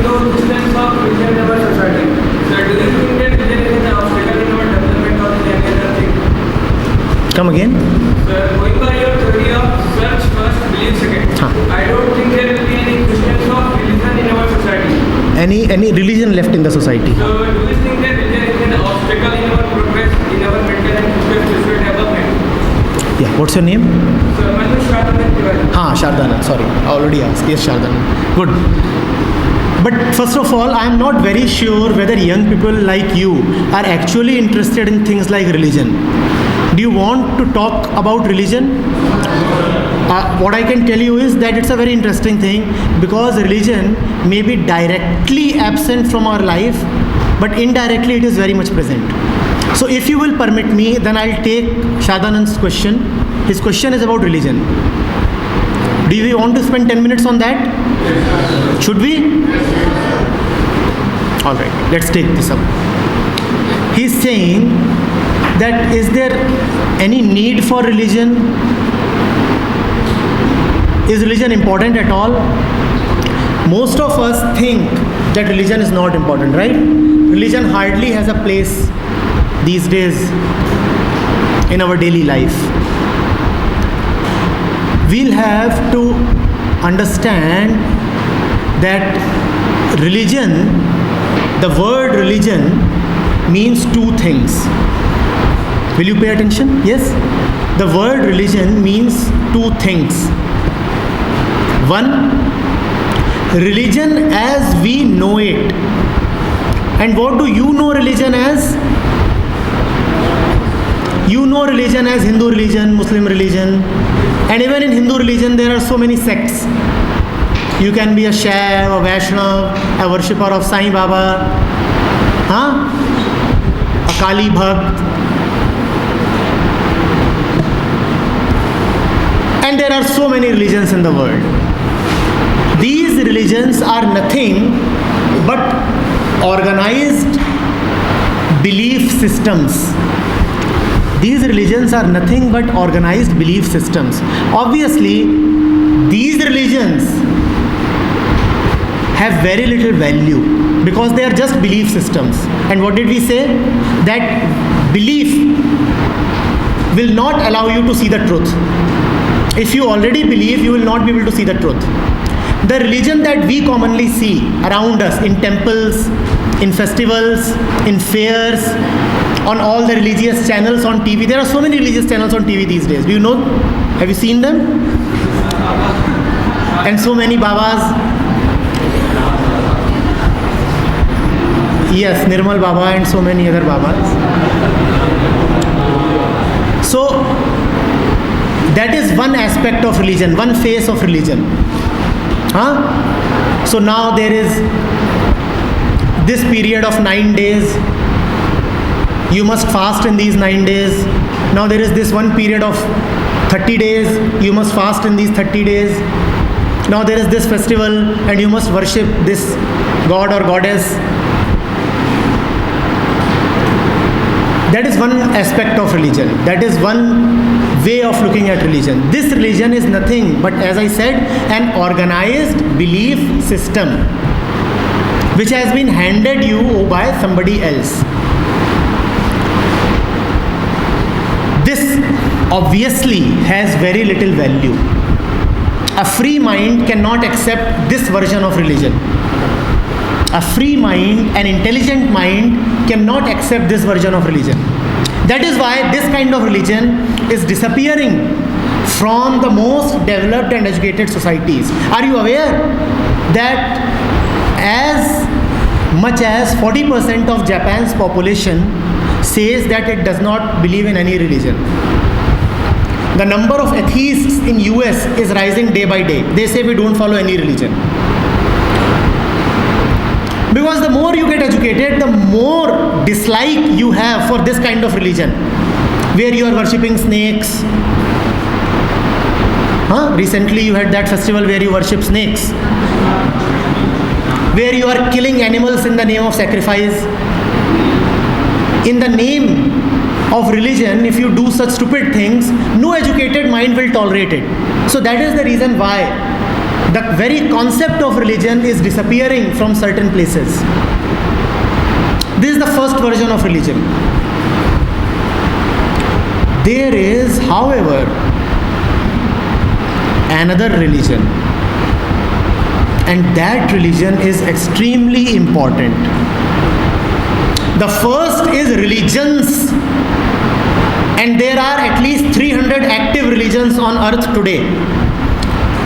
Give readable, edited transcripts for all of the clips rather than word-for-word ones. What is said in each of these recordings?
to distance of religion in our society. So do you think that religion is an obstacle in our development or is any other thing? Come again? Sir, going by your theory of search first, believe second, I don't think there will be any distance of religion in our society. Any religion left in the society? So do you think that religion is an obstacle in our progress, in our mental and spiritual development? Yeah, what's your name? So my name is Shardana. Shardana, sorry, I already asked. Yes, Shardana. Good. But first of all, I am not very sure whether young people like you are actually interested in things like religion. Do you want to talk about religion? What I can tell you is that it's a very interesting thing, because religion may be directly absent from our life, but indirectly it is very much present. So if you will permit me, then I'll take Shadanand's question. His question is about religion. Do we want to spend 10 minutes on that? Should we? All right, let's take this up. He's saying that is there any need for religion? Is religion important at all? Most of us think that religion is not important, right? Religion hardly has a place these days in our daily life. We'll have to understand that religion, the word religion means two things. Will you pay attention? Yes? The word religion means two things. One, religion as we know it. And what do you know religion as? You know religion as Hindu religion, Muslim religion. And even in Hindu religion, there are so many sects. You can be a Shaiv, a Vaishnav, a worshipper of Sai Baba, a Kali Bhakt. And there are so many religions in the world. These religions are nothing but organized belief systems. These religions are nothing but organized belief systems. Obviously, these religions have very little value because they are just belief systems. And what did we say? That belief will not allow you to see the truth. If you already believe, you will not be able to see the truth. The religion that we commonly see around us in temples, in festivals, in fairs, on all the religious channels on TV. There are so many religious channels on TV these days. Do you know? Have you seen them? And so many Babas. Yes, Nirmal Baba and so many other Babas. So, that is one aspect of religion, one face of religion. So now there is this period of 9 days. You must fast in these 9 days. Now there is this one period of 30 days. You must fast in these 30 days. Now there is this festival and you must worship this god or goddess. That is one aspect of religion. That is one way of looking at religion. This religion is nothing but, as I said, an organized belief system which has been handed you by somebody else. This obviously has very little value. A free mind cannot accept this version of religion. A free mind, an intelligent mind cannot accept this version of religion. That is why this kind of religion is disappearing from the most developed and educated societies. Are you aware that as much as 40% of Japan's population says that it does not believe in any religion? The number of atheists in US is rising day by day. They say we don't follow any religion. Because the more you get educated, the more dislike you have for this kind of religion, where you are worshipping snakes. Recently you had that festival where you worship snakes, where you are killing animals in the name of sacrifice. In the name of religion, if you do such stupid things, no educated mind will tolerate it. So that is the reason why The very concept of religion is disappearing from certain places. This is the first version of religion. There is, however, another religion, and that religion is extremely important. The first is religions, and there are at least 300 active religions on earth today,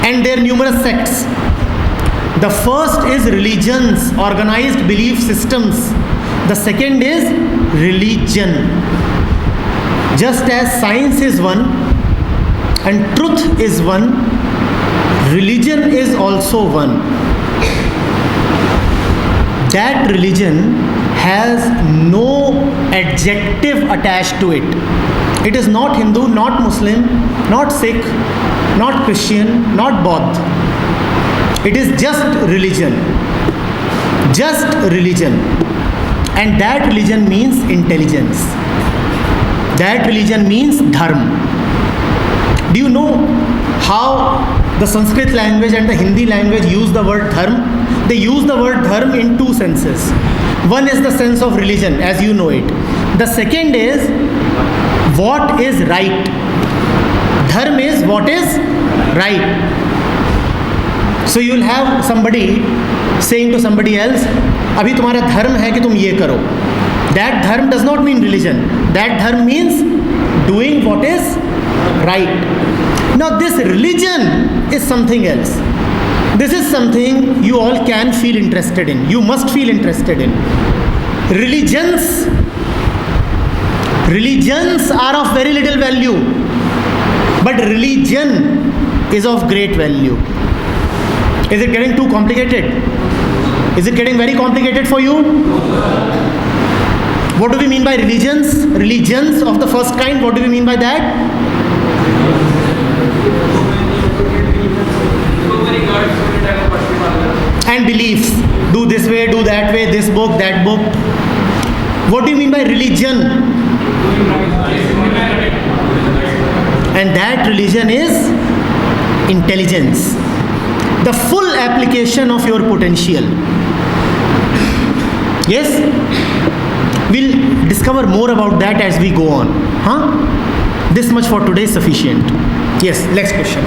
and their numerous sects. The first is religions, organized belief systems. The second is religion. Just as science is one and truth is one, religion is also one. That religion has no adjective attached to it. It is not Hindu, not Muslim, not Sikh, not Christian, not Bauddha. It is just religion. Just religion. And that religion means intelligence. That religion means dharma. Do you know how the Sanskrit language and the Hindi language use the word dharma? They use the word dharma in two senses. One is the sense of religion, as you know it. The second is what is right. Dharma is what is right. So you will have somebody saying to somebody else, अभी तुम्हारा धर्म है कि तुम ये करो. That dharma does not mean religion. That dharma means doing what is right. Now this religion is something else. This is something you all can feel interested in. You must feel interested in. Religions are of very little value, but religion is of great value. Is it getting too complicated? Is it getting very complicated for you? What do we mean by religions? Religions of the first kind, what do we mean by that? And beliefs. Do this way, do that way, this book, that book. What do you mean by religion? And that religion is intelligence. The full application of your potential. Yes? We'll discover more about that as we go on. This much for today is sufficient. Yes, next question.